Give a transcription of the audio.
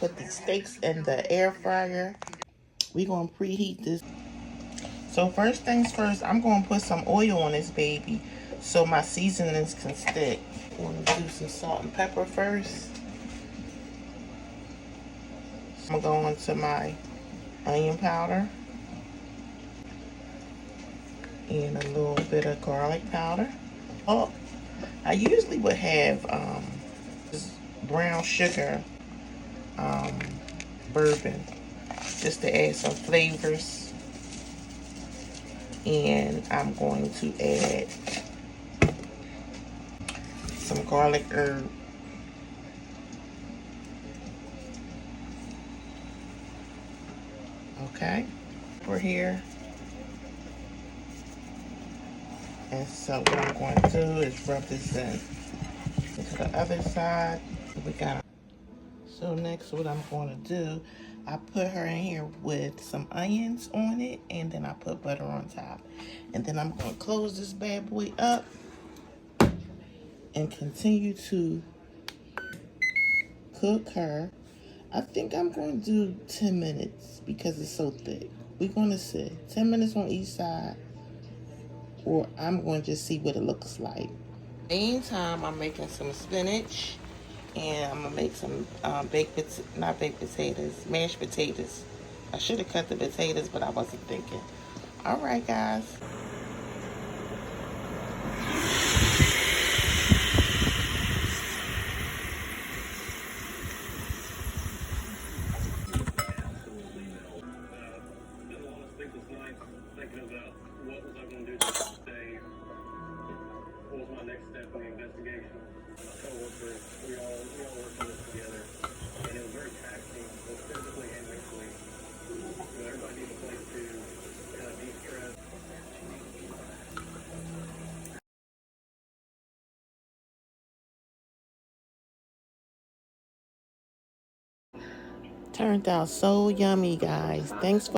put the steaks in the air fryer. We're going to preheat this. So first things first, I'm going to put some oil on this baby so my seasonings can stick. I'm going to do some salt and pepper first. So I'm going to go into my onion powder and a little bit of garlic powder. Oh, I usually would have brown sugar bourbon just to add some flavors. And I'm going to add some garlic herb. Okay, we're here. And so what I'm going to do is rub this in to the other side. We got. So next, what I'm going to do, I put her in here with some onions on it, and then I put butter on top. And then I'm going to close this bad boy up and continue to cook her. I think I'm going to do 10 minutes because it's so thick. We're going to see 10 minutes on each side, or I'm going to just see what it looks like. Meantime, I'm making some spinach, and I'm going to make some mashed potatoes. I should have cut the potatoes, but I wasn't thinking. All right, guys. Thinking about what was I going to do today, what was my next step in the investigation. My coworker, we all worked on this together, and it was very taxing, both physically and mentally. You know, everybody needs a place to kind of de-stress. Turned out so yummy, guys. Thanks for